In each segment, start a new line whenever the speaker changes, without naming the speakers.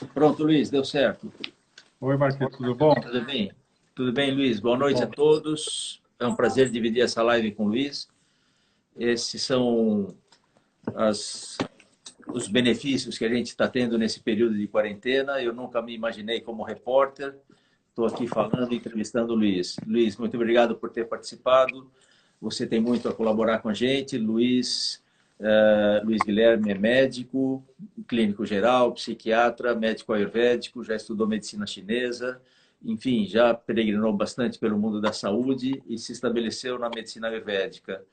Pronto, Luiz, deu certo.
Oi, Marquinhos, tudo bom?
Tudo bem? Tudo bem, Luiz? Boa noite a
Bom,
todos. É um prazer dividir essa live com o Luiz. Esses são as, os benefícios que a gente está tendo nesse período de quarentena. Eu nunca me imaginei como repórter. Estou aqui falando, entrevistando o Luiz. Luiz, muito obrigado por ter participado. Você tem muito a colaborar com a gente. Luiz Guilherme é médico, clínico geral, psiquiatra, médico ayurvédico, já estudou medicina chinesa, enfim, já peregrinou bastante pelo mundo da saúde e se estabeleceu na medicina ayurvédica.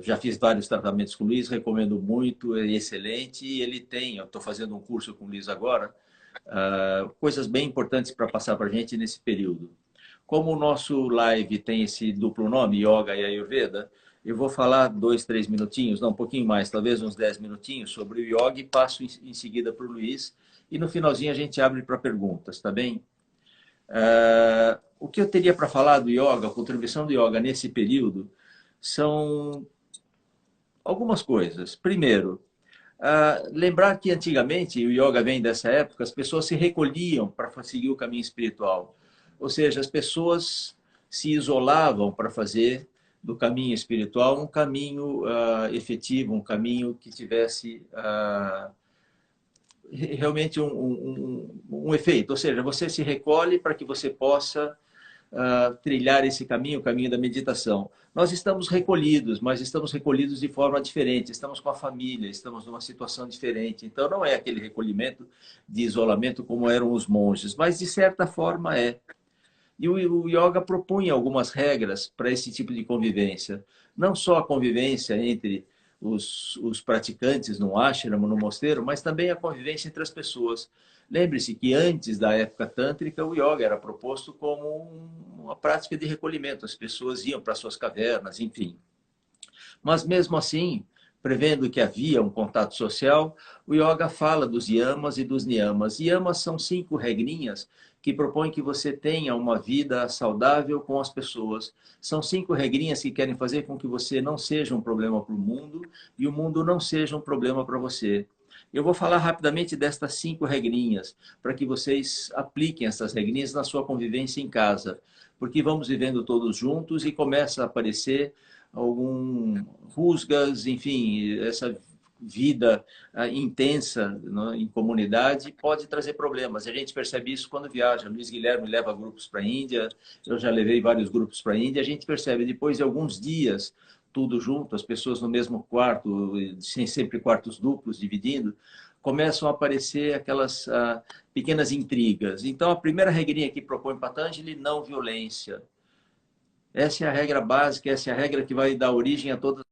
Já fiz vários tratamentos com o Luiz, recomendo muito, é excelente. E ele tem, eu estou fazendo um curso com o Luiz agora, coisas bem importantes para passar para a gente nesse período. Como o nosso live tem esse duplo nome, Yoga e Ayurveda, eu vou falar 2, 3 minutinhos, não, um pouquinho mais, talvez uns 10 minutinhos sobre o Yoga e passo em seguida para o Luiz. E no finalzinho a gente abre para perguntas, tá bem? O que eu teria para falar do Yoga, a contribuição do Yoga nesse período, são algumas coisas. Primeiro, lembrar que antigamente, e o yoga vem dessa época, as pessoas se recolhiam para seguir o caminho espiritual. Ou seja, as pessoas se isolavam para fazer do caminho espiritual um caminho efetivo, um caminho que tivesse realmente um efeito. Ou seja, você se recolhe para que você possa trilhar esse caminho, o caminho da meditação. Nós estamos recolhidos, mas estamos recolhidos de forma diferente. Estamos com a família, estamos numa situação diferente. Então, não é aquele recolhimento de isolamento como eram os monges, mas de certa forma é. E o yoga propunha algumas regras para esse tipo de convivência. Não só a convivência entre os praticantes no ashram, no mosteiro, mas também a convivência entre as pessoas. Lembre-se que antes da época tântrica, o yoga era proposto como uma prática de recolhimento. As pessoas iam para suas cavernas, enfim. Mas mesmo assim, prevendo que havia um contato social, o yoga fala dos yamas e dos niyamas. Yamas são 5 regrinhas que propõem que você tenha uma vida saudável com as pessoas. São 5 regrinhas que querem fazer com que você não seja um problema para o mundo e o mundo não seja um problema para você. Eu vou falar rapidamente destas 5 regrinhas, para que vocês apliquem essas regrinhas na sua convivência em casa, porque vamos vivendo todos juntos e começa a aparecer algum rusgas, enfim, essa vida intensa, né, em comunidade pode trazer problemas. A gente percebe isso quando viaja. Luiz Guilherme leva grupos para a Índia, eu já levei vários grupos para a Índia. A gente percebe depois de alguns dias, tudo junto, as pessoas no mesmo quarto, sem sempre quartos duplos, dividindo, começam a aparecer aquelas pequenas intrigas. Então, a primeira regrinha que propõe Patanjali, não violência. Essa é a regra básica, essa é a regra que vai dar origem a todas.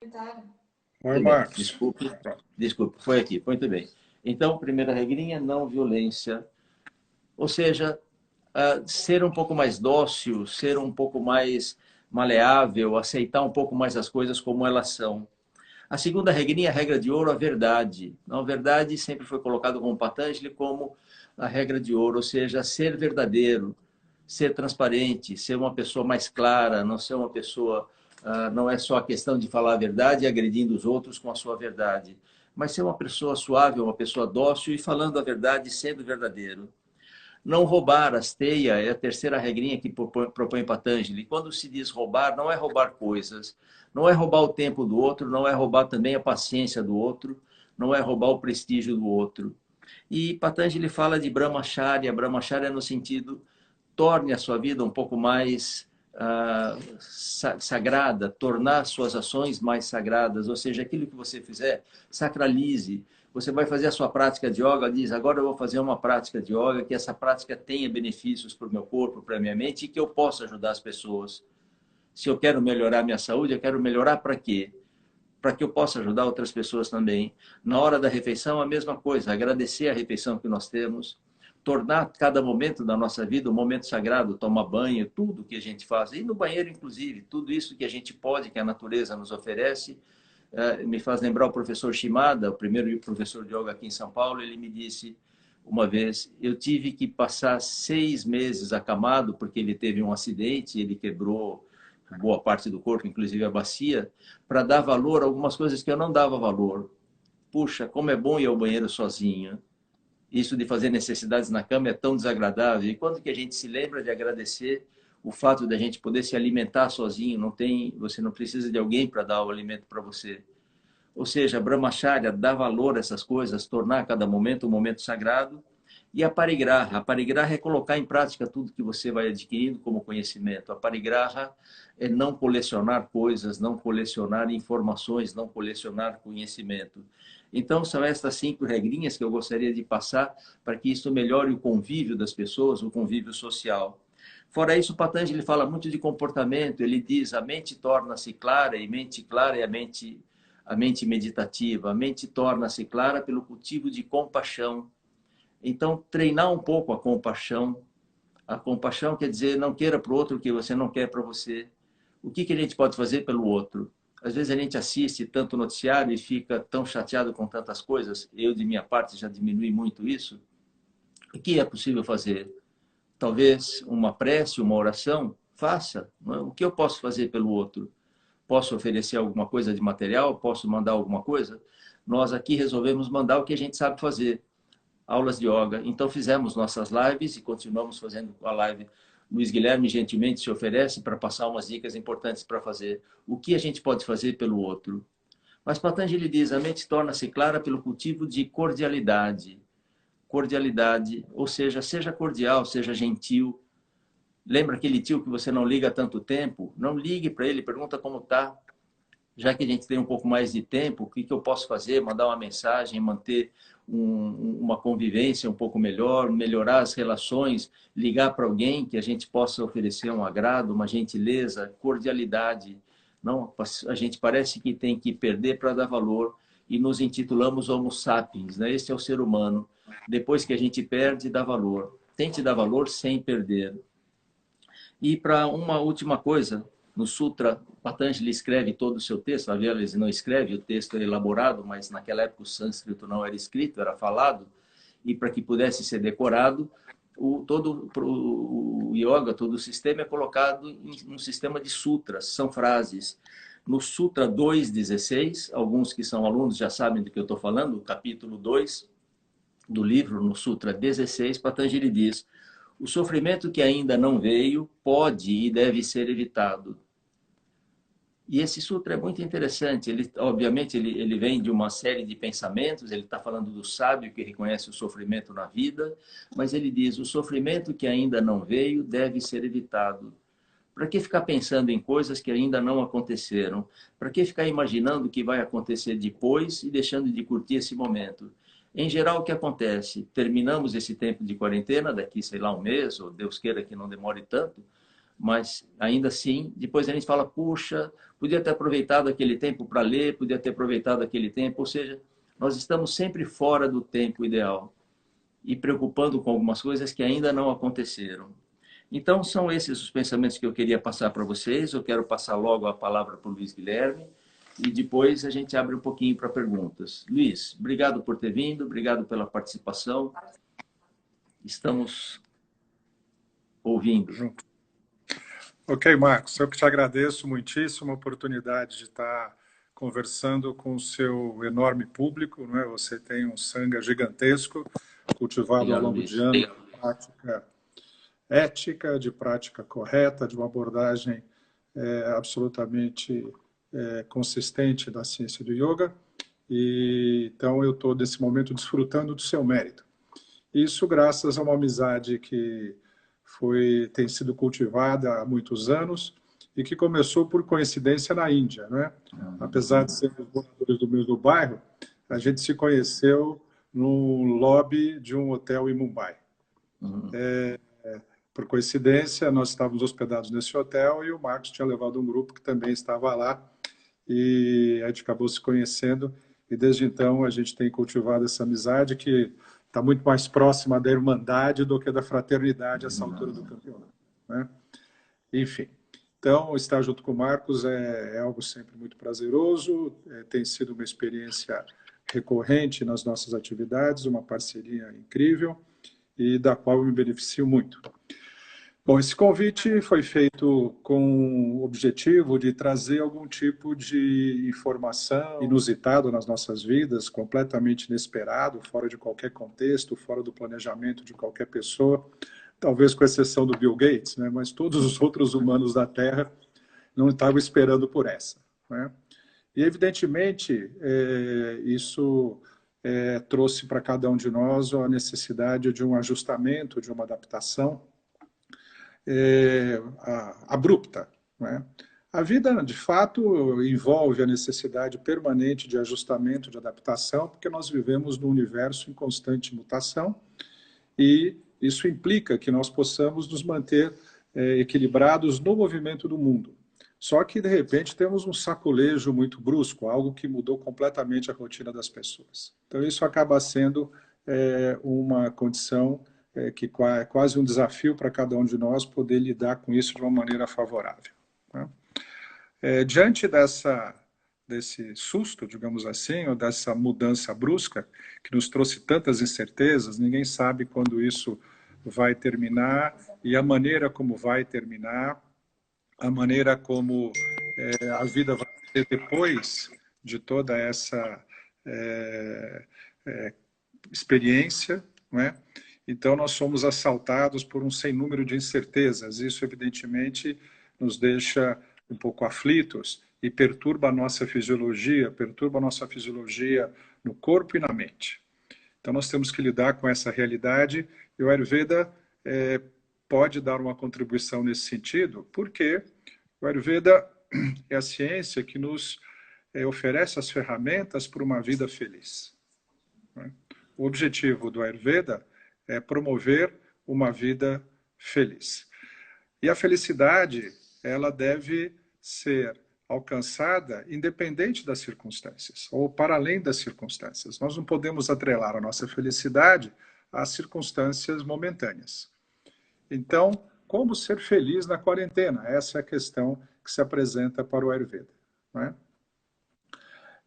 oi,
Tudo bem,
Marcos.
desculpe, foi aqui, muito bem. Então, primeira regrinha, não violência. Ou seja, ser um pouco mais dócil, ser um pouco mais maleável, aceitar um pouco mais as coisas como elas são. A segunda regrinha, a regra de ouro, a verdade. A verdade sempre foi colocado como Patanjali como a regra de ouro, ou seja, ser verdadeiro, ser transparente, ser uma pessoa mais clara, não ser uma pessoa, não é só a questão de falar a verdade e agredindo os outros com a sua verdade, mas ser uma pessoa suave, uma pessoa dócil e falando a verdade, sendo verdadeiro. Não roubar, asteia, é a terceira regrinha que propõe Patanjali. Quando se diz roubar, não é roubar coisas, não é roubar o tempo do outro, não é roubar também a paciência do outro, não é roubar o prestígio do outro. E Patanjali fala de Brahmacharya no sentido, torne a sua vida um pouco mais sagrada, tornar suas ações mais sagradas, ou seja, aquilo que você fizer, sacralize. Você vai fazer a sua prática de yoga, diz, agora eu vou fazer uma prática de yoga, que essa prática tenha benefícios para o meu corpo, para a minha mente, e que eu possa ajudar as pessoas. Se eu quero melhorar a minha saúde, eu quero melhorar para quê? Para que eu possa ajudar outras pessoas também. Na hora da refeição, a mesma coisa, agradecer a refeição que nós temos, tornar cada momento da nossa vida um momento sagrado, tomar banho, tudo que a gente faz, e no banheiro inclusive, tudo isso que a gente pode, que a natureza nos oferece, me faz lembrar o professor Shimada, o primeiro professor de yoga aqui em São Paulo. Ele me disse uma vez, eu tive que passar 6 meses acamado porque ele teve um acidente, ele quebrou boa parte do corpo, inclusive a bacia, para dar valor a algumas coisas que eu não dava valor. Puxa, como é bom ir ao banheiro sozinho. Isso de fazer necessidades na cama é tão desagradável. E quando que a gente se lembra de agradecer o fato de a gente poder se alimentar sozinho, você não precisa de alguém para dar o alimento para você. Ou seja, Brahmacharya dá valor a essas coisas, tornar cada momento um momento sagrado. E a parigraha. A parigraha é colocar em prática tudo que você vai adquirindo como conhecimento. A parigraha é não colecionar coisas, não colecionar informações, não colecionar conhecimento. Então, são estas 5 regrinhas que eu gostaria de passar para que isso melhore o convívio das pessoas, o convívio social. Fora isso, Patanjali fala muito de comportamento. Ele diz, a mente torna-se clara, e mente clara é a mente meditativa. A mente torna-se clara pelo cultivo de compaixão. Então, treinar um pouco a compaixão. A compaixão quer dizer, não queira para o outro o que você não quer para você. O que a gente pode fazer pelo outro? Às vezes a gente assiste tanto noticiário e fica tão chateado com tantas coisas. Eu, de minha parte, já diminui muito isso. O que é possível fazer? Talvez uma prece, uma oração? Faça. O que eu posso fazer pelo outro? Posso oferecer alguma coisa de material? Posso mandar alguma coisa? Nós aqui resolvemos mandar o que a gente sabe fazer. Aulas de yoga. Então fizemos nossas lives e continuamos fazendo a live. Luiz Guilherme gentilmente se oferece para passar umas dicas importantes para fazer. O que a gente pode fazer pelo outro? Mas Patanjali diz, a mente torna-se clara pelo cultivo de cordialidade. Cordialidade, ou seja cordial, seja gentil. Lembra aquele tio que você não liga há tanto tempo? Não ligue para ele, pergunta como está. Já que a gente tem um pouco mais de tempo, o que eu posso fazer? Mandar uma mensagem, manter uma convivência um pouco melhor, melhorar as relações, ligar para alguém que a gente possa oferecer um agrado, uma gentileza, cordialidade. Não, a gente parece que tem que perder para dar valor e nos intitulamos Homo sapiens, né? Esse é o ser humano. Depois que a gente perde, dá valor. Tente dar valor sem perder. E para uma última coisa, no Sutra, Patanjali escreve todo o seu texto, aliás, ele não escreve, o texto é elaborado, mas naquela época o sânscrito não era escrito, era falado, e para que pudesse ser decorado, todo o yoga, todo o sistema é colocado em um sistema de sutras, são frases. No Sutra 2.16, alguns que são alunos já sabem do que eu estou falando, o capítulo 2 do livro, no Sutra 16, Patanjali diz: o sofrimento que ainda não veio pode e deve ser evitado. E esse sutra é muito interessante. Ele, obviamente, ele vem de uma série de pensamentos. Ele está falando do sábio que reconhece o sofrimento na vida, mas ele diz: o sofrimento que ainda não veio deve ser evitado. Para que ficar pensando em coisas que ainda não aconteceram? Para que ficar imaginando o que vai acontecer depois e deixando de curtir esse momento? Em geral, o que acontece? Terminamos esse tempo de quarentena, daqui, sei lá, um mês, ou Deus queira que não demore tanto, mas ainda assim, depois a gente fala, puxa, podia ter aproveitado aquele tempo para ler, podia ter aproveitado aquele tempo, ou seja, nós estamos sempre fora do tempo ideal e preocupando com algumas coisas que ainda não aconteceram. Então, são esses os pensamentos que eu queria passar para vocês. Eu quero passar logo a palavra para o Luiz Guilherme e depois a gente abre um pouquinho para perguntas. Luiz, obrigado por ter vindo, obrigado pela participação. Estamos ouvindo.
Ok, Marcos, eu que te agradeço muitíssimo a oportunidade de estar conversando com o seu enorme público, não é? Você tem um sangha gigantesco, cultivado
Obrigado,
ao longo
Luiz.
de anos, de prática ética, de prática correta, de uma abordagem absolutamente consistente da ciência do yoga. E, então, eu estou, nesse momento, desfrutando do seu mérito. Isso graças a uma amizade que tem sido cultivada há muitos anos e que começou por coincidência na Índia, né? Apesar de sermos moradores do mesmo bairro, a gente se conheceu no lobby de um hotel em Mumbai. Por coincidência, nós estávamos hospedados nesse hotel e o Marcos tinha levado um grupo que também estava lá e a gente acabou se conhecendo e desde então a gente tem cultivado essa amizade que está muito mais próxima da irmandade do que da fraternidade a essa altura do campeonato, né? Enfim, então estar junto com o Marcos é algo sempre muito prazeroso, tem sido uma experiência recorrente nas nossas atividades, uma parceria incrível e da qual eu me beneficio muito. Bom, esse convite foi feito com o objetivo de trazer algum tipo de informação inusitado nas nossas vidas, completamente inesperado, fora de qualquer contexto, fora do planejamento de qualquer pessoa, talvez com exceção do Bill Gates, né? Mas todos os outros humanos da Terra não estavam esperando por essa, né? E, evidentemente, isso trouxe para cada um de nós a necessidade de um ajustamento, de uma adaptação abrupta, né? A vida, de fato, envolve a necessidade permanente de ajustamento, de adaptação, porque nós vivemos num universo em constante mutação e isso implica que nós possamos nos manter equilibrados no movimento do mundo. Só que, de repente, temos um saculejo muito brusco, algo que mudou completamente a rotina das pessoas. Então, isso acaba sendo uma condição que é quase um desafio para cada um de nós poder lidar com isso de uma maneira favorável, né? Diante desse susto, digamos assim, ou dessa mudança brusca, que nos trouxe tantas incertezas, ninguém sabe quando isso vai terminar e a maneira como vai terminar, a maneira como a vida vai ser depois de toda essa experiência, não é? Então, nós somos assaltados por um sem número de incertezas. Isso, evidentemente, nos deixa um pouco aflitos e perturba a nossa fisiologia no corpo e na mente. Então, nós temos que lidar com essa realidade e o Ayurveda pode dar uma contribuição nesse sentido, porque o Ayurveda é a ciência que nos oferece as ferramentas para uma vida feliz, né? O objetivo do Ayurveda é promover uma vida feliz. E a felicidade, ela deve ser alcançada independente das circunstâncias, ou para além das circunstâncias. Nós não podemos atrelar a nossa felicidade às circunstâncias momentâneas. Então, como ser feliz na quarentena? Essa é a questão que se apresenta para o Ayurveda, não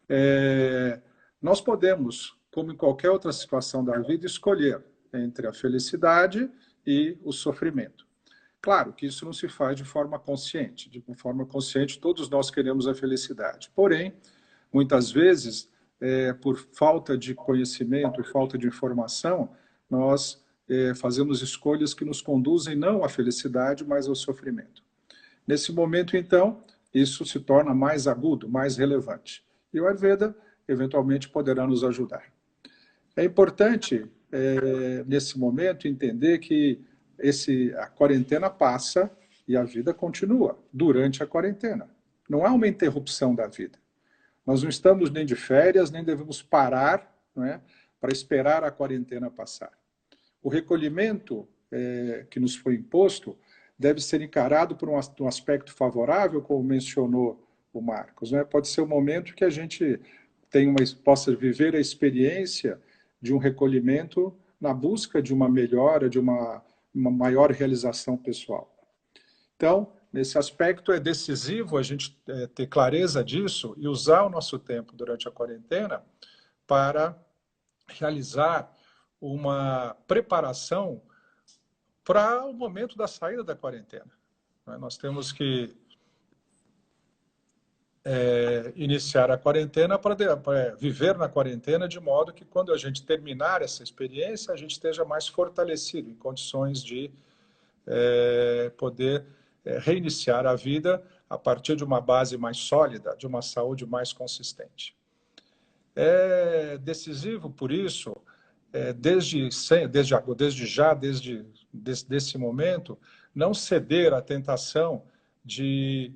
é? Nós podemos, como em qualquer outra situação da vida, escolher entre a felicidade e o sofrimento. Claro que isso não se faz de forma consciente. De forma consciente, todos nós queremos a felicidade. Porém, muitas vezes, por falta de conhecimento e falta de informação, nós fazemos escolhas que nos conduzem não à felicidade, mas ao sofrimento. Nesse momento, então, isso se torna mais agudo, mais relevante. E o Ayurveda, eventualmente, poderá nos ajudar. É importante, nesse momento, entender que a quarentena passa e a vida continua durante a quarentena. Não há uma interrupção da vida. Nós não estamos nem de férias, nem devemos parar, não é, para esperar a quarentena passar. O recolhimento que nos foi imposto deve ser encarado por um aspecto favorável, como mencionou o Marcos, né? Pode ser um momento que a gente possa viver a experiência de um recolhimento na busca de uma melhora, de uma maior realização pessoal. Então, nesse aspecto é decisivo a gente ter clareza disso e usar o nosso tempo durante a quarentena para realizar uma preparação para o momento da saída da quarentena. Nós temos que iniciar a quarentena para viver na quarentena de modo que quando a gente terminar essa experiência, a gente esteja mais fortalecido, em condições de poder reiniciar a vida a partir de uma base mais sólida, de uma saúde mais consistente. É decisivo, por isso, desde esse momento, não ceder à tentação de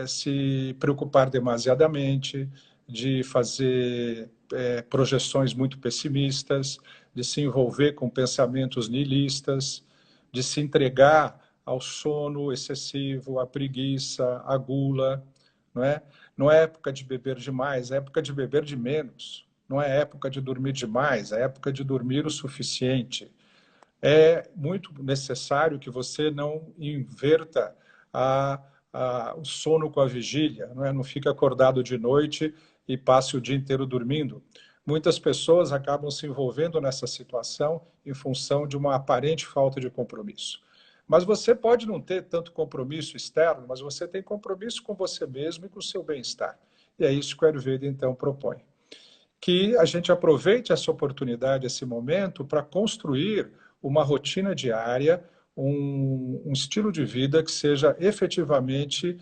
se preocupar demasiadamente, de fazer projeções muito pessimistas, de se envolver com pensamentos nihilistas, de se entregar ao sono excessivo, à preguiça, à gula, não é? Não é época de beber demais, é época de beber de menos. Não é época de dormir demais, é época de dormir o suficiente. É muito necessário que você não inverta o sono com a vigília, não é? Não fique acordado de noite e passe o dia inteiro dormindo. Muitas pessoas acabam se envolvendo nessa situação em função de uma aparente falta de compromisso. Mas você pode não ter tanto compromisso externo, mas você tem compromisso com você mesmo e com o seu bem-estar. E é isso que o Ayurveda, então, propõe. Que a gente aproveite essa oportunidade, esse momento, para construir uma rotina diária, um estilo de vida que seja efetivamente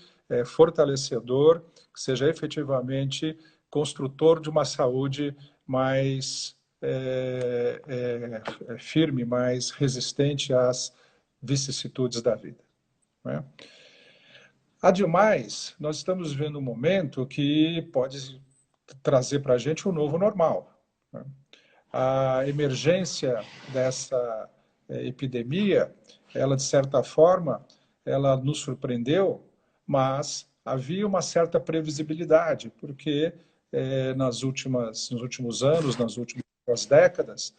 fortalecedor, que seja efetivamente construtor de uma saúde mais firme, mais resistente às vicissitudes da vida. Né? Ademais, nós estamos vivendo um momento que pode trazer para a gente um novo normal. Né? A emergência dessa epidemia, ela, de certa forma, ela nos surpreendeu, mas havia uma certa previsibilidade, porque nos últimos anos, nas últimas décadas,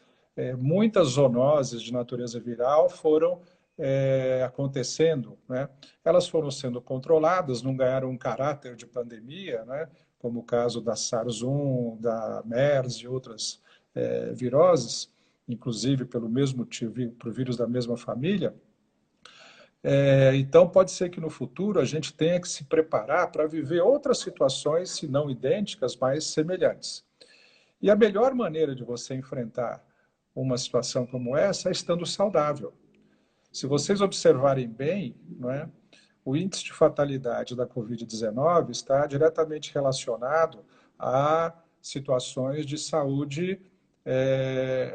muitas zoonoses de natureza viral foram acontecendo, né? Elas foram sendo controladas, não ganharam um caráter de pandemia, né? Como o caso da SARS-1, da MERS e outras viroses, inclusive pelo mesmo motivo, por vírus da mesma família. Então, pode ser que no futuro a gente tenha que se preparar para viver outras situações, se não idênticas, mas semelhantes. E a melhor maneira de você enfrentar uma situação como essa é estando saudável. Se vocês observarem bem, não é, o índice de fatalidade da Covid-19 está diretamente relacionado a situações de saúde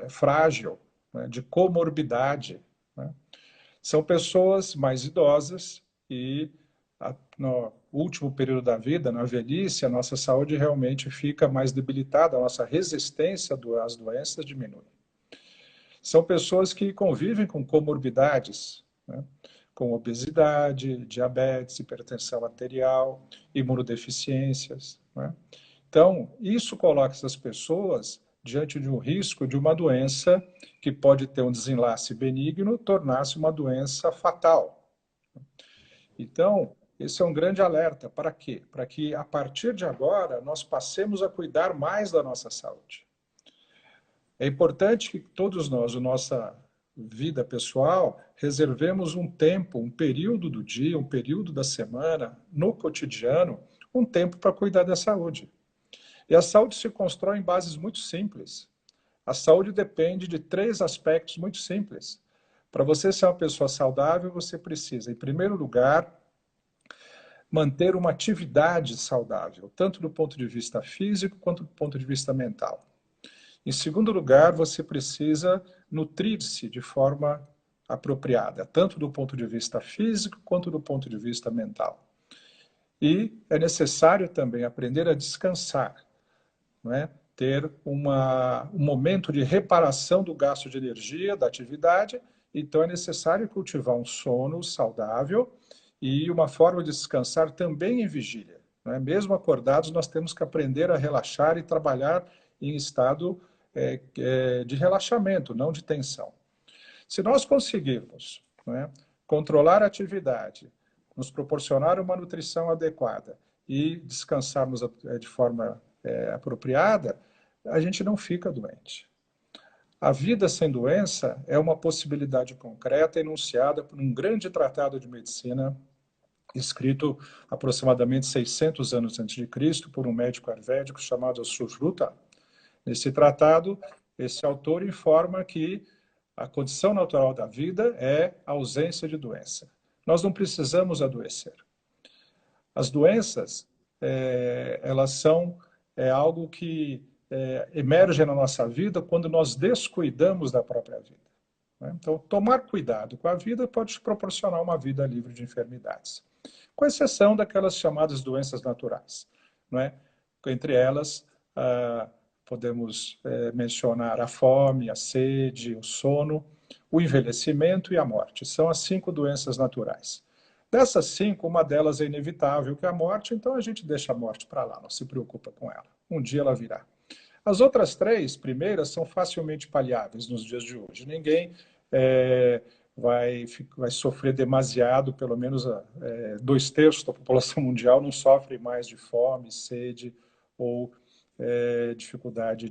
frágil, né, de comorbidade. Né? São pessoas mais idosas e no último período da vida, na velhice, a nossa saúde realmente fica mais debilitada, a nossa resistência às doenças diminui. São pessoas que convivem com comorbidades, né? Com obesidade, diabetes, hipertensão arterial, imunodeficiências. Né? Então, isso coloca essas pessoas diante de um risco de uma doença que pode ter um desenlace benigno, tornar-se uma doença fatal. Então, esse é um grande alerta. Para quê? Para que, a partir de agora, nós passemos a cuidar mais da nossa saúde. É importante que todos nós, na nossa vida pessoal, reservemos um tempo, um período do dia, um período da semana, no cotidiano, um tempo para cuidar da saúde. E a saúde se constrói em bases muito simples. A saúde depende de 3 aspectos muito simples. Para você ser uma pessoa saudável, você precisa, em primeiro lugar, manter uma atividade saudável, tanto do ponto de vista físico quanto do ponto de vista mental. Em segundo lugar, você precisa nutrir-se de forma apropriada, tanto do ponto de vista físico quanto do ponto de vista mental. E é necessário também aprender a descansar, não é? Ter um momento de reparação do gasto de energia, da atividade. Então, é necessário cultivar um sono saudável e uma forma de descansar também em vigília. Não é? Mesmo acordados, nós temos que aprender a relaxar e trabalhar em estado de relaxamento, não de tensão. Se nós conseguirmos, não é, controlar a atividade, nos proporcionar uma nutrição adequada e descansarmos de forma apropriada, a gente não fica doente. A vida sem doença é uma possibilidade concreta enunciada por um grande tratado de medicina escrito aproximadamente 600 anos antes de Cristo por um médico ayurvédico chamado Sushruta. Nesse tratado, esse autor informa que a condição natural da vida é a ausência de doença. Nós não precisamos adoecer. As doenças, elas são algo que emerge na nossa vida quando nós descuidamos da própria vida. Né? Então, tomar cuidado com a vida pode te proporcionar uma vida livre de enfermidades, com exceção daquelas chamadas doenças naturais. Não é? Entre elas, podemos mencionar a fome, a sede, o sono, o envelhecimento e a morte. São as 5 doenças naturais. Dessas 5, uma delas é inevitável, que é a morte, então a gente deixa a morte para lá, não se preocupa com ela. Um dia ela virá. As outras 3 primeiras são facilmente paliáveis nos dias de hoje. Ninguém vai sofrer demasiado, pelo menos 2/3 da população mundial não sofre mais de fome, sede ou dificuldade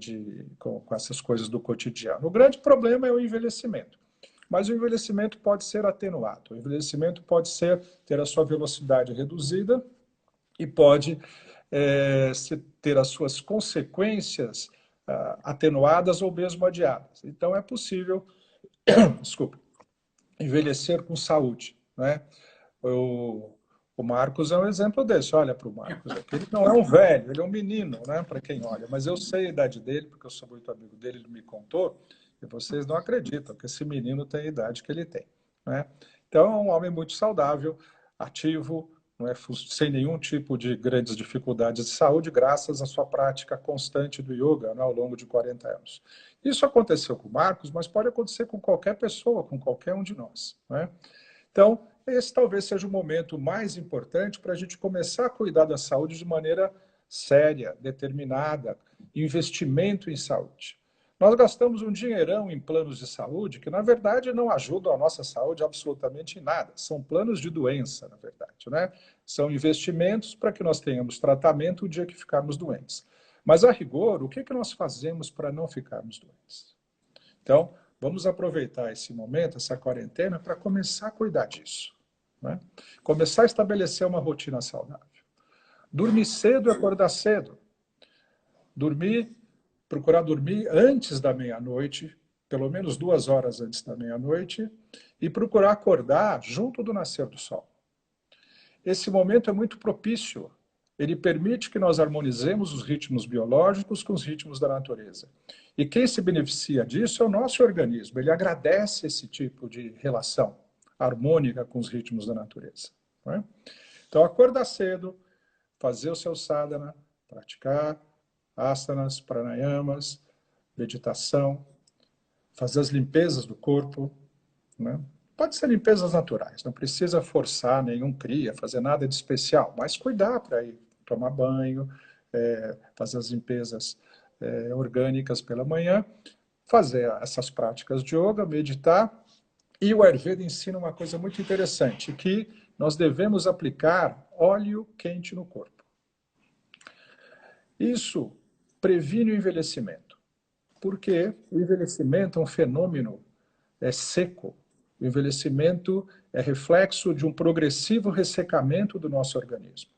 com essas coisas do cotidiano. O grande problema é o envelhecimento. Mas o envelhecimento pode ser atenuado. O envelhecimento pode ter a sua velocidade reduzida e pode ter as suas consequências atenuadas ou mesmo adiadas. Então, é possível, desculpa, envelhecer com saúde, né? O Marcos é um exemplo desse. Olha para o Marcos aqui. Ele não é um velho, ele é um menino, né? Para quem olha. Mas eu sei a idade dele, porque eu sou muito amigo dele, ele me contou, e vocês não acreditam que esse menino tem a idade que ele tem, né? Então, é um homem muito saudável, ativo, não é, sem nenhum tipo de grandes dificuldades de saúde, graças à sua prática constante do yoga, né, ao longo de 40 anos. Isso aconteceu com o Marcos, mas pode acontecer com qualquer pessoa, com qualquer um de nós, né? Então, esse talvez seja o momento mais importante para a gente começar a cuidar da saúde de maneira séria, determinada, investimento em saúde. Nós gastamos um dinheirão em planos de saúde que, na verdade, não ajudam a nossa saúde absolutamente em nada. São planos de doença, na verdade, né? São investimentos para que nós tenhamos tratamento o dia que ficarmos doentes. Mas, a rigor, o que nós fazemos para não ficarmos doentes? Então, vamos aproveitar esse momento, essa quarentena, para começar a cuidar disso, né? Começar a estabelecer uma rotina saudável. Dormir cedo e acordar cedo. Procurar dormir antes da meia-noite, pelo menos 2 horas antes da meia-noite, e procurar acordar junto do nascer do sol. Esse momento é muito propício. Ele permite que nós harmonizemos os ritmos biológicos com os ritmos da natureza. E quem se beneficia disso é o nosso organismo. Ele agradece esse tipo de relação harmônica com os ritmos da natureza, né? Então, acordar cedo, fazer o seu sadhana, praticar asanas, pranayamas, meditação, fazer as limpezas do corpo, né? Pode ser limpezas naturais, não precisa forçar nenhum kriya, fazer nada de especial, mas cuidar para ir tomar banho, fazer as limpezas orgânicas pela manhã, fazer essas práticas de yoga, meditar. E o Ayurveda ensina uma coisa muito interessante, que nós devemos aplicar óleo quente no corpo. Isso previne o envelhecimento, porque o envelhecimento é um fenômeno seco. O envelhecimento é reflexo de um progressivo ressecamento do nosso organismo.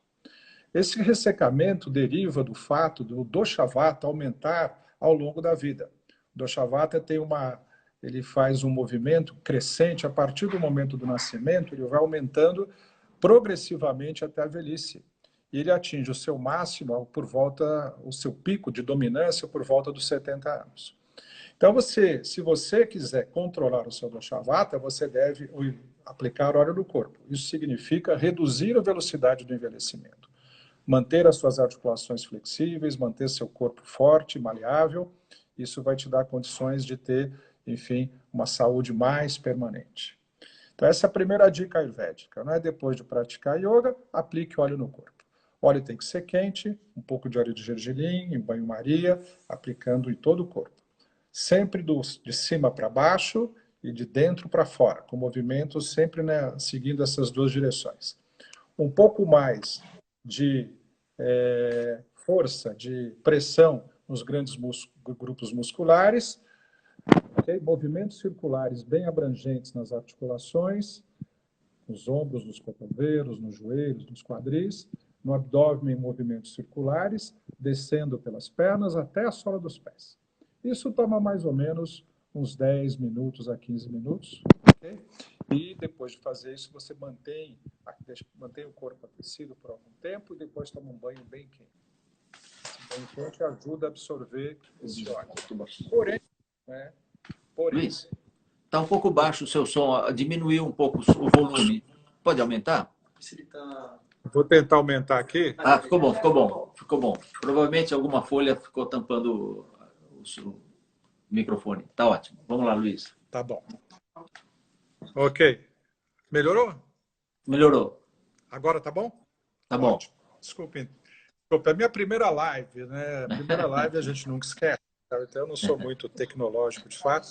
Esse ressecamento deriva do fato do doshavata aumentar ao longo da vida. O doshavata ele faz um movimento crescente a partir do momento do nascimento, ele vai aumentando progressivamente até a velhice. E ele atinge o seu máximo o seu pico de dominância por volta dos 70 anos. Então, se você quiser controlar o seu doshavata, você deve aplicar óleo no corpo. Isso significa reduzir a velocidade do envelhecimento. Manter as suas articulações flexíveis, manter seu corpo forte, maleável. Isso vai te dar condições de ter, enfim, uma saúde mais permanente. Então, essa é a primeira dica ayurvédica, né? Depois de praticar yoga, aplique óleo no corpo. O óleo tem que ser quente, um pouco de óleo de gergelim, em banho-maria, aplicando em todo o corpo. Sempre de cima para baixo e de dentro para fora, com movimentos sempre, né, seguindo essas duas direções. Um pouco mais de força, de pressão nos grandes grupos musculares, okay? Movimentos circulares bem abrangentes nas articulações, nos ombros, nos cotovelos, nos joelhos, nos quadris, no abdômen, movimentos circulares, descendo pelas pernas até a sola dos pés. Isso toma mais ou menos uns 10 minutos a 15 minutos. Okay? E depois de fazer isso, você mantém o corpo aquecido por algum tempo e depois toma um banho bem quente. Esse banho quente ajuda a absorver esse óleo. Porém,
Luiz, está um pouco baixo o seu som, diminuiu um pouco o volume. Pode aumentar?
Vou tentar aumentar aqui.
Ah, ficou bom, ficou bom, ficou bom. Provavelmente alguma folha ficou tampando o microfone. Tá ótimo. Vamos lá, Luiz.
Tá bom. Ok. Melhorou?
Melhorou.
Agora tá bom?
Tá bom.
Ótimo. Desculpe, é a minha primeira live, né? A primeira live a gente nunca esquece. Então eu não sou muito tecnológico, de fato.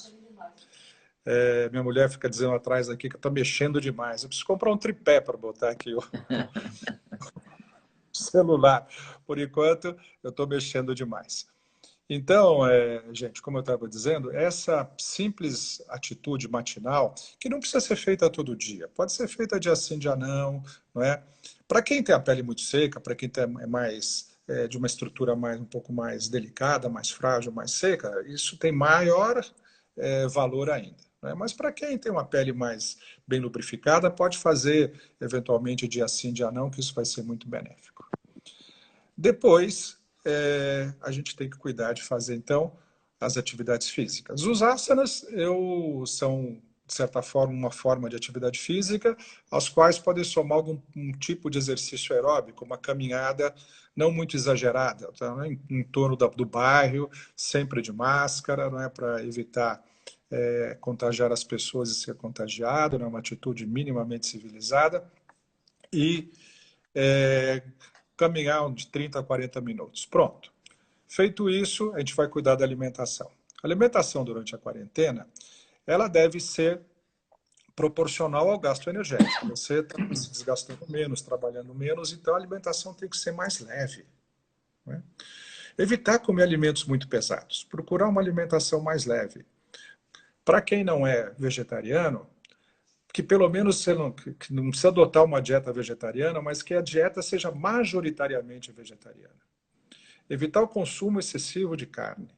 Minha mulher fica dizendo atrás aqui que eu estou mexendo demais. Eu preciso comprar um tripé para botar aqui o celular. Por enquanto, eu estou mexendo demais. Então, gente, como eu estava dizendo, essa simples atitude matinal, que não precisa ser feita todo dia, pode ser feita dia sim, dia não é? Para quem tem a pele muito seca, para quem é mais de uma estrutura um pouco mais delicada, mais frágil, mais seca, isso tem maior valor ainda. Né? Mas para quem tem uma pele mais bem lubrificada, pode fazer eventualmente dia sim, dia não, que isso vai ser muito benéfico. Depois, a gente tem que cuidar de fazer, então, as atividades físicas. Os asanas são, de certa forma, uma forma de atividade física, aos quais podem somar um tipo de exercício aeróbico, uma caminhada não muito exagerada, tá? Em torno do bairro, sempre de máscara, não é, para evitar contagiar as pessoas e ser contagiado, né? Uma atitude minimamente civilizada. E caminhar de 30 a 40 minutos. Pronto. Feito isso, a gente vai cuidar da alimentação. A alimentação durante a quarentena, ela deve ser proporcional ao gasto energético. Você está se desgastando menos, trabalhando menos, então a alimentação tem que ser mais leve. Né? Evitar comer alimentos muito pesados. Procurar uma alimentação mais leve. Para quem não é vegetariano, que pelo menos você não precisa adotar uma dieta vegetariana, mas que a dieta seja majoritariamente vegetariana. Evitar o consumo excessivo de carne.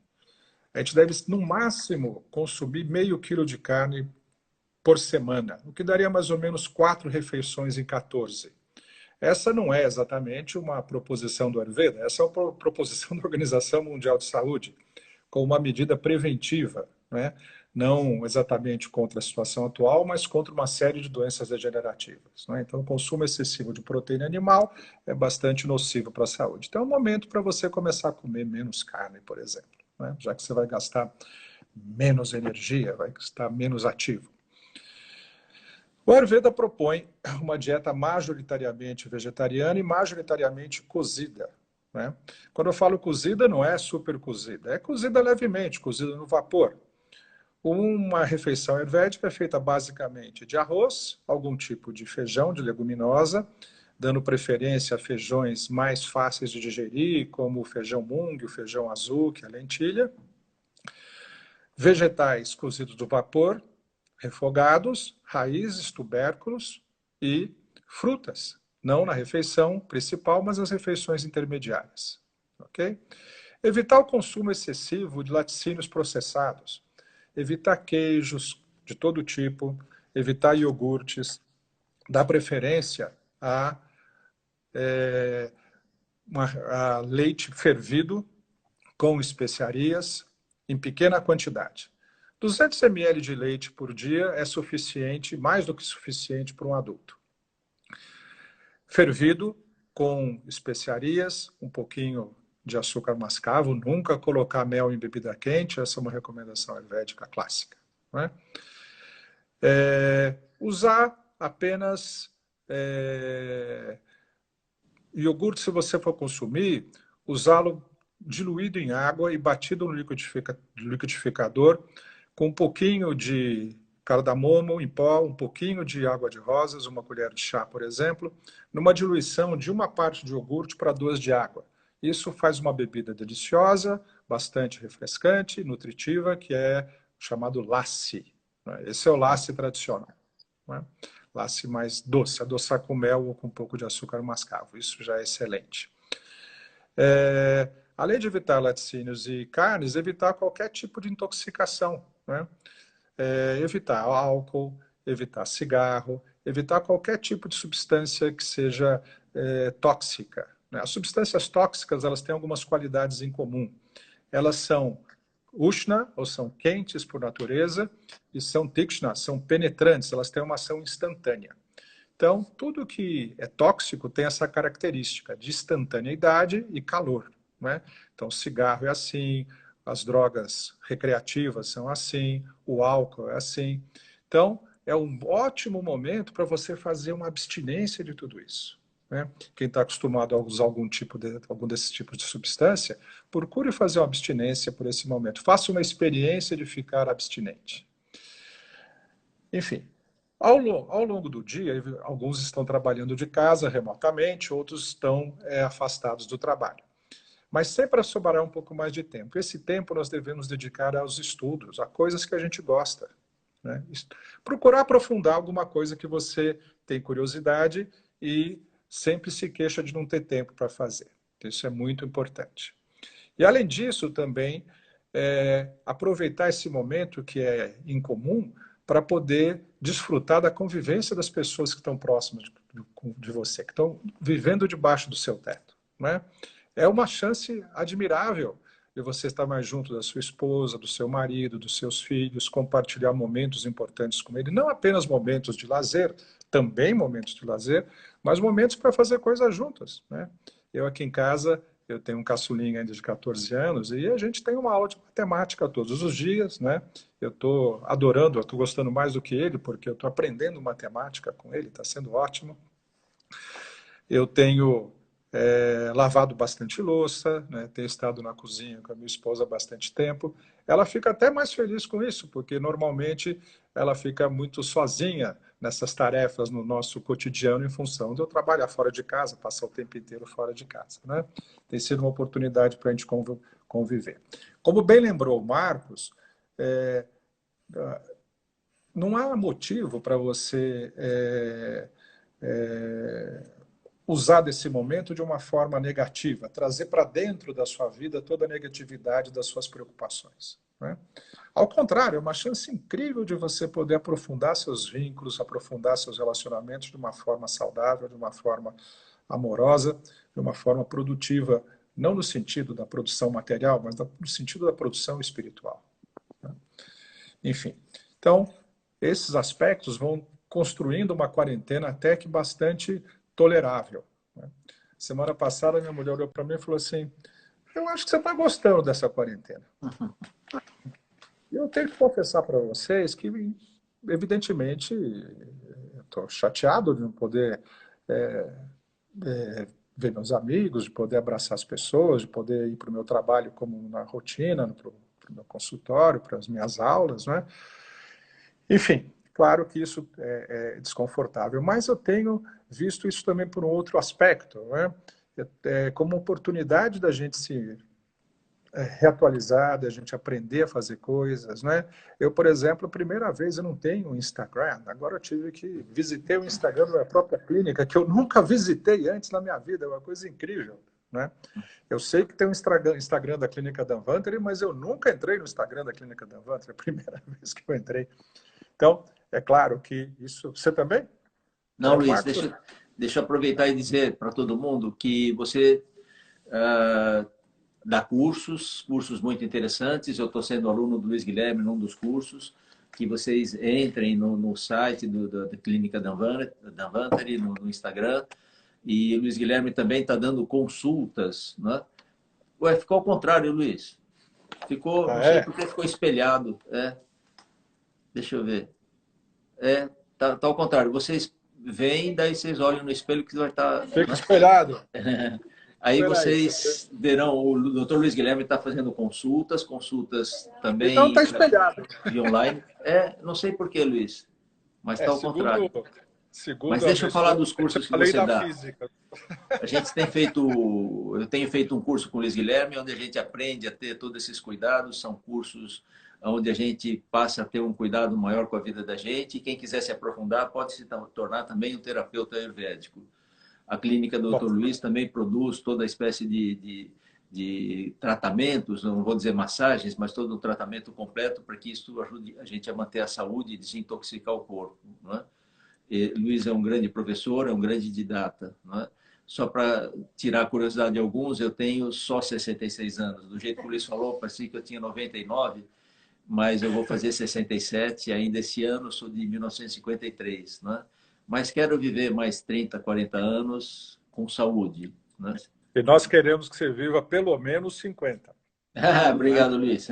A gente deve, no máximo, consumir meio quilo de carne por semana, o que daria mais ou menos 4 refeições em 14. Essa não é exatamente uma proposição do Ayurveda, essa é uma proposição da Organização Mundial de Saúde, com uma medida preventiva, né? Não exatamente contra a situação atual, mas contra uma série de doenças degenerativas. Né? Então, o consumo excessivo de proteína animal é bastante nocivo para a saúde. Então, é um momento para você começar a comer menos carne, por exemplo, né? Já que você vai gastar menos energia, vai estar menos ativo. O Ayurveda propõe uma dieta majoritariamente vegetariana e majoritariamente cozida. Né? Quando eu falo cozida, não é super cozida, é cozida levemente, cozida no vapor. Uma refeição ayurvédica é feita basicamente de arroz, algum tipo de feijão, de leguminosa, dando preferência a feijões mais fáceis de digerir, como o feijão mung, o feijão azul, que é a lentilha. Vegetais cozidos do vapor, refogados, raízes, tubérculos e frutas. Não na refeição principal, mas nas refeições intermediárias. Ok? Evitar o consumo excessivo de laticínios processados. Evitar queijos de todo tipo. Evitar iogurtes. Dar preferência a leite fervido com especiarias em pequena quantidade. 200 ml de leite por dia é suficiente, mais do que suficiente para um adulto. Fervido com especiarias, um pouquinho de açúcar mascavo, nunca colocar mel em bebida quente, essa é uma recomendação ayurvédica clássica. Né? Usar apenas iogurte, se você for consumir, usá-lo diluído em água e batido no liquidificador com um pouquinho de cardamomo em pó, um pouquinho de água de rosas, uma colher de chá, por exemplo, numa diluição de uma parte de iogurte para 2 de água. Isso faz uma bebida deliciosa, bastante refrescante, nutritiva, que é chamado lassi. Esse é o lassi tradicional. Lassi mais doce, adoçar com mel ou com um pouco de açúcar mascavo. Isso já é excelente. Além de evitar laticínios e carnes, evitar qualquer tipo de intoxicação. Né? Evitar álcool, evitar cigarro, evitar qualquer tipo de substância que seja tóxica. Né? As substâncias tóxicas, elas têm algumas qualidades em comum. Elas são Ushna, ou são quentes por natureza, e são Tikshna, são penetrantes, elas têm uma ação instantânea. Então, tudo que é tóxico tem essa característica de instantaneidade e calor. Né? Então, cigarro é assim, as drogas recreativas são assim, o álcool é assim. Então, é um ótimo momento para você fazer uma abstinência de tudo isso. Né? Quem está acostumado a usar algum desses tipos de substância, procure fazer uma abstinência por esse momento. Faça uma experiência de ficar abstinente. Enfim, ao longo do dia, alguns estão trabalhando de casa remotamente, outros estão afastados do trabalho. mas sempre sobrar um pouco mais de tempo. Esse tempo nós devemos dedicar aos estudos, a coisas que a gente gosta, né? Procurar aprofundar alguma coisa que você tem curiosidade e sempre se queixa de não ter tempo para fazer. Isso é muito importante. E, além disso, também, aproveitar esse momento que é incomum para poder desfrutar da convivência das pessoas que estão próximas de você, que estão vivendo debaixo do seu teto, né? É uma chance admirável de você estar mais junto da sua esposa, do seu marido, dos seus filhos, compartilhar momentos importantes com ele, não apenas momentos de lazer, também momentos de lazer, mas momentos para fazer coisas juntas, né? Eu aqui em casa, eu tenho um caçulinha ainda de 14 anos e a gente tem uma aula de matemática todos os dias, né? Eu estou adorando, eu estou gostando mais do que ele, porque eu estou aprendendo matemática com ele, está sendo ótimo. Eu tenho lavado bastante louça, né? Tenho estado na cozinha com a minha esposa há bastante tempo. Ela fica até mais feliz com isso, porque normalmente ela fica muito sozinha nessas tarefas no nosso cotidiano em função de eu trabalhar fora de casa, passar o tempo inteiro fora de casa, né? Tem sido uma oportunidade para a gente conviver. Como bem lembrou o Marcos, não há motivo para você usar desse momento de uma forma negativa, trazer para dentro da sua vida toda a negatividade das suas preocupações, né? Ao contrário, é uma chance incrível de você poder aprofundar seus vínculos, aprofundar seus relacionamentos de uma forma saudável, de uma forma amorosa, de uma forma produtiva, não no sentido da produção material, mas no sentido da produção espiritual, né? Enfim, então, esses aspectos vão construindo uma quarentena até que bastante tolerável, né? Semana passada, minha mulher olhou para mim e falou assim: eu acho que você está gostando dessa quarentena. E eu tenho que confessar para vocês que, evidentemente, estou chateado de não poder ver meus amigos, de poder abraçar as pessoas, de poder ir para o meu trabalho como na rotina, para o meu consultório, para as minhas aulas, né? Enfim, claro que isso é desconfortável, mas eu tenho visto isso também por um outro aspecto, né? Como oportunidade da gente se reatualizar, da gente aprender a fazer coisas, né? Eu, por exemplo, a primeira vez eu não tenho um Instagram, agora eu tive que visitei o Instagram da minha própria clínica, que eu nunca visitei antes na minha vida, é uma coisa incrível, né? Eu sei que tem um Instagram da Clínica Danvantari, mas eu nunca entrei no Instagram da Clínica Danvantari, é a primeira vez que eu entrei. Então, é claro que isso... Você também?
Não, Luiz, deixa eu aproveitar e dizer para todo mundo que você dá cursos muito interessantes. Eu estou sendo aluno do Luiz Guilherme num dos cursos, que vocês entrem no site da Clínica Danvantari, no Instagram. E o Luiz Guilherme também está dando consultas, né? Ué, ficou ao contrário, Luiz. Ficou, não sei porque ficou espelhado. Deixa eu ver. Tá ao contrário. Vocês vêm, daí vocês olham no espelho que vai estar...
Fica espelhado.
Aí vocês verão, o doutor Luiz Guilherme está fazendo consultas também
então está espelhado.
de online. Não sei por que, Luiz, mas está ao contrário. Mas deixa eu falar dos cursos que você dá.
Física.
Eu tenho feito um curso com o Luiz Guilherme, onde a gente aprende a ter todos esses cuidados. São cursos onde a gente passa a ter um cuidado maior com a vida da gente. E quem quiser se aprofundar pode se tornar também um terapeuta ayurvédico. A clínica do Dr. Luiz também produz toda a espécie de tratamentos, não vou dizer massagens, mas todo um tratamento completo para que isso ajude a gente a manter a saúde e desintoxicar o corpo, não é? Luiz é um grande professor, é um grande didata, não é? Só para tirar a curiosidade de alguns, eu tenho só 66 anos. Do jeito que o Luiz falou, parecia que eu tinha 99, mas eu vou fazer 67 ainda esse ano, sou de 1953, não é? Mas quero viver mais 30, 40 anos com saúde, né?
E nós queremos que você viva pelo menos 50.
Obrigado, Luiz.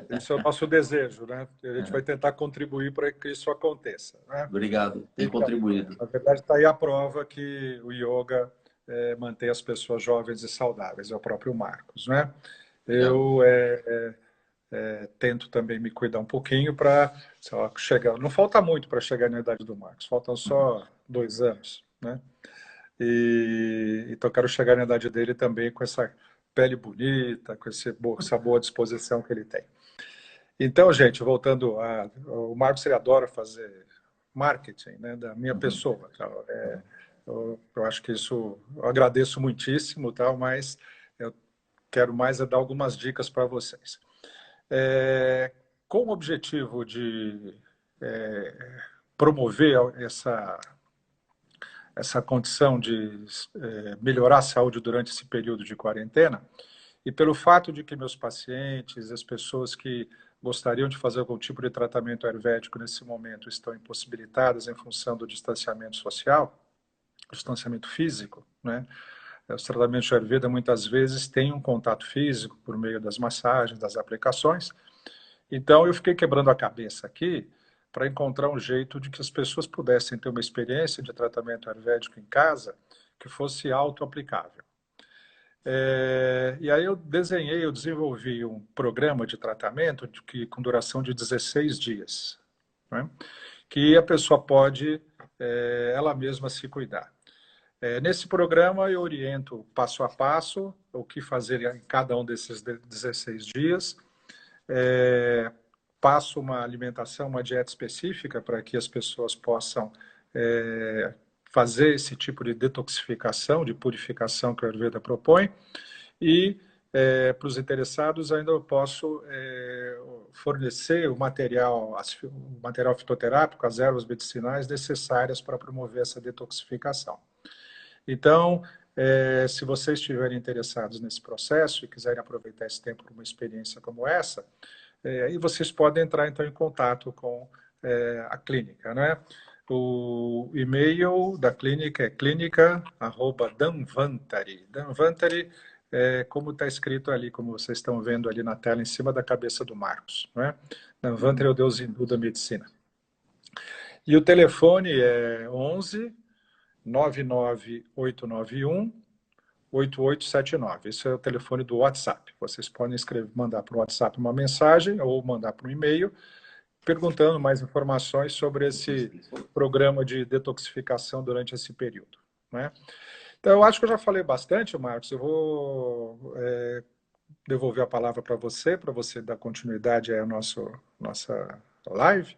Esse é o nosso desejo, né? A gente vai tentar contribuir para que isso aconteça, né?
Obrigado, tem contribuído.
Na verdade, está aí a prova que o yoga mantém as pessoas jovens e saudáveis, é o próprio Marcos, né? Eu tento também me cuidar um pouquinho para chegar... Não falta muito para chegar na idade do Marcos, faltam só 2 anos, né? Então, quero chegar na idade dele também com essa pele bonita, com essa boa disposição que ele tem. Então, gente, voltando o Marcos, ele adora fazer marketing, né, da minha pessoa. Tal. Eu acho que isso eu agradeço muitíssimo, tal, mas eu quero mais dar algumas dicas para vocês. Com o objetivo de promover essa condição de melhorar a saúde durante esse período de quarentena, e pelo fato de que meus pacientes, as pessoas que gostariam de fazer algum tipo de tratamento ayurvédico nesse momento estão impossibilitadas em função do distanciamento social, distanciamento físico, né? Os tratamentos de Ayurveda muitas vezes têm um contato físico por meio das massagens, das aplicações. Então eu fiquei quebrando a cabeça aqui para encontrar um jeito de que as pessoas pudessem ter uma experiência de tratamento ayurvédico em casa que fosse auto-aplicável. E aí eu desenvolvi um programa de tratamento com duração de 16 dias, né? Que a pessoa pode ela mesma se cuidar. Nesse programa eu oriento passo a passo o que fazer em cada um desses 16 dias, passo uma alimentação, uma dieta específica para que as pessoas possam fazer esse tipo de detoxificação, de purificação que a Ayurveda propõe. E para os interessados ainda eu posso fornecer o material fitoterápico, as ervas medicinais necessárias para promover essa detoxificação. Então, se vocês estiverem interessados nesse processo e quiserem aproveitar esse tempo para uma experiência como essa, aí vocês podem entrar então em contato com a clínica, né? O e-mail da clínica é clinica@danvantari. Danvantari é como está escrito ali, como vocês estão vendo ali na tela, em cima da cabeça do Marcos, né? Danvantari é o deus hindu da medicina. E o telefone é 11 99891 8879. Esse é o telefone do WhatsApp. Vocês podem mandar para o WhatsApp uma mensagem ou mandar para um e-mail perguntando mais informações sobre esse programa de detoxificação durante esse período, né? Então, eu acho que eu já falei bastante, Marcos. Eu vou devolver a palavra para você dar continuidade à nossa live.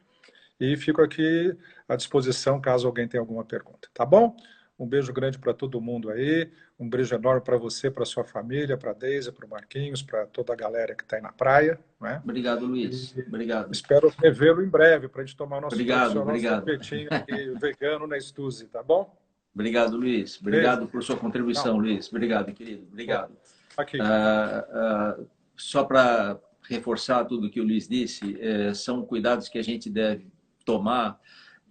E fico aqui à disposição caso alguém tenha alguma pergunta, tá bom? Um beijo grande para todo mundo aí, um beijo enorme para você, para sua família, para a Deise, para o Marquinhos, para toda a galera que está aí na praia, né?
Obrigado, Luiz. Obrigado.
Espero revê-lo em breve para a gente tomar nosso
tradicional
sorvetinho vegano na Stuzy, tá bom?
Obrigado, Luiz. Obrigado por sua contribuição, Luiz. Obrigado, querido. Obrigado.
Aqui.
Só para reforçar tudo que o Luiz disse, são cuidados que a gente deve tomar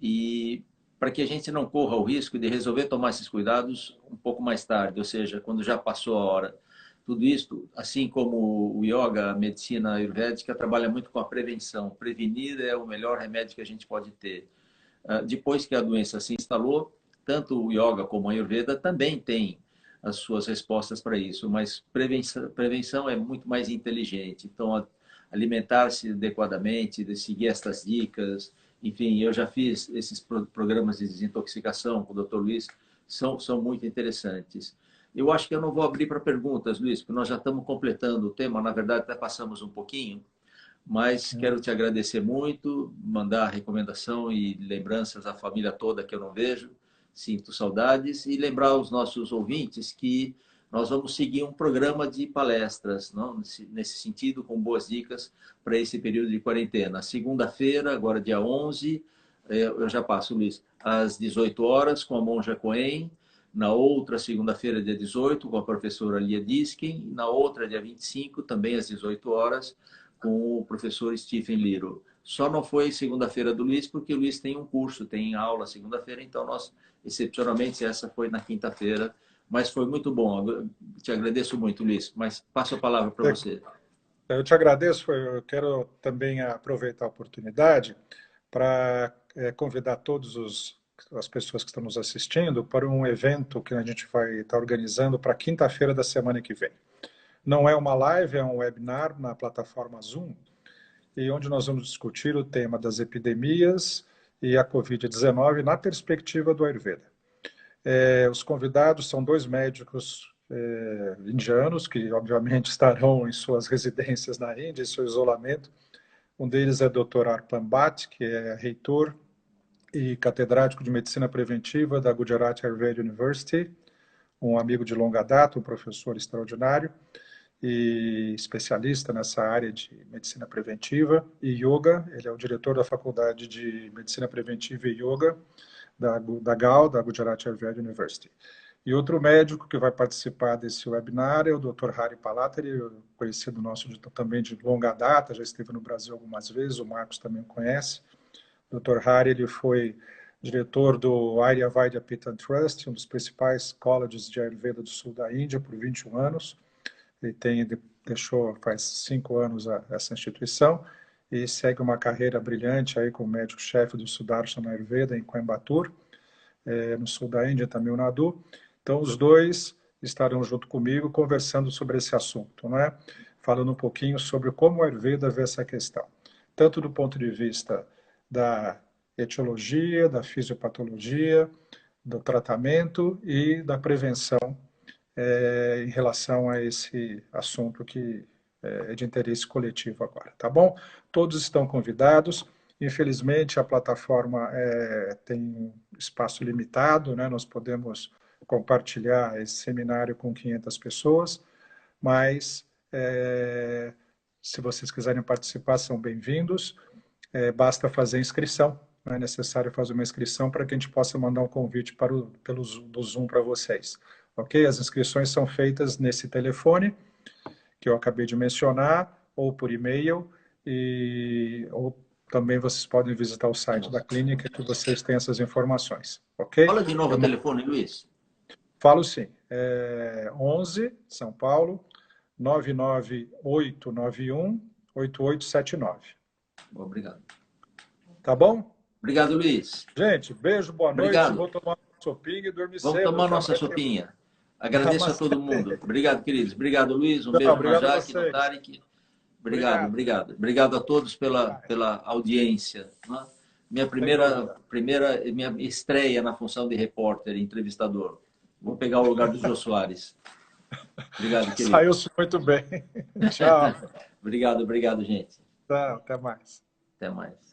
e para que a gente não corra o risco de resolver tomar esses cuidados um pouco mais tarde, ou seja, quando já passou a hora. Tudo isso, assim como o yoga, a medicina ayurvédica, trabalha muito com a prevenção. Prevenir é o melhor remédio que a gente pode ter. Depois que a doença se instalou, tanto o yoga como a ayurveda também tem as suas respostas para isso, mas prevenção é muito mais inteligente. Então, alimentar-se adequadamente, seguir estas dicas. Enfim, eu já fiz esses programas de desintoxicação com o Dr. Luiz, são muito interessantes. Eu acho que eu não vou abrir para perguntas, Luiz, porque nós já estamos completando o tema, na verdade até passamos um pouquinho, mas quero te agradecer muito, mandar recomendação e lembranças à família toda que eu não vejo, sinto saudades, e lembrar aos nossos ouvintes que nós vamos seguir um programa de palestras, não? Nesse sentido, com boas dicas para esse período de quarentena. Segunda-feira, agora dia 11, eu já passo, Luiz, às 18 horas, com a Monja Coen. Na outra segunda-feira, dia 18, com a professora Lia Diskin. Na outra, dia 25, também às 18 horas, com o professor Stephen Liro. Só não foi segunda-feira do Luiz, porque o Luiz tem um curso, tem aula segunda-feira, então nós, excepcionalmente, essa foi na quinta-feira. Mas foi muito bom. Te agradeço muito, Luiz. Mas passo a palavra para você.
Eu te agradeço. Eu quero também aproveitar a oportunidade para convidar todas as pessoas que estão nos assistindo para um evento que a gente vai estar organizando para quinta-feira da semana que vem. Não é uma live, é um webinar na plataforma Zoom, e onde nós vamos discutir o tema das epidemias e a Covid-19 na perspectiva do Ayurveda. Os convidados são 2 médicos indianos, que obviamente estarão em suas residências na Índia, em seu isolamento. Um deles é o Dr. Arpan Bhatt, que é reitor e catedrático de Medicina Preventiva da Gujarat Ayurveda University, um amigo de longa data, um professor extraordinário e especialista nessa área de medicina preventiva e yoga. Ele é o diretor da Faculdade de Medicina Preventiva e Yoga da GAU, da Gujarat Ayurveda University. E outro médico que vai participar desse webinar é o Dr. Hari Palatari, conhecido nosso também de longa data, já esteve no Brasil algumas vezes, o Marcos também conhece. O Dr. Hari, ele foi diretor do Ayurveda Pitta Trust, um dos principais colleges de Ayurveda do sul da Índia, por 21 anos. Ele deixou faz 5 anos essa instituição e segue uma carreira brilhante aí como médico-chefe do Sudarshana Ayurveda em Coimbatore, no sul da Índia, Tamil Nadu. Então, os dois estarão junto comigo conversando sobre esse assunto, né? Falando um pouquinho sobre como o Ayurveda vê essa questão, tanto do ponto de vista da etiologia, da fisiopatologia, do tratamento e da prevenção em relação a esse assunto que é de interesse coletivo agora, tá bom? Todos estão convidados. Infelizmente, a plataforma tem espaço limitado, né? Nós podemos compartilhar esse seminário com 500 pessoas, mas se vocês quiserem participar, são bem-vindos. Basta fazer inscrição, não é necessário fazer uma inscrição para que a gente possa mandar um convite pelo Zoom para vocês. Ok? As inscrições são feitas nesse telefone que eu acabei de mencionar, ou por e-mail, ou também vocês podem visitar o site da clínica que vocês têm essas informações. Ok?
Fala de novo o telefone, Luiz.
Falo sim. 11, São Paulo, 99891-8879.
Obrigado.
Tá bom?
Obrigado, Luiz.
Gente, beijo, boa
Obrigado.
noite. Vou tomar uma sopinha e dormir cedo.
Vamos tomar nossa sopinha. Agradeço a todo mundo. Obrigado, queridos. Obrigado, Luiz. Um beijo na Jaque, no Tarek. Obrigado a todos pela audiência. Né? Minha estreia na função de repórter e entrevistador. Vou pegar o lugar do Jô Soares. Obrigado, querido.
Saiu muito bem. Tchau.
Obrigado, gente.
Tchau, até mais.
Até mais.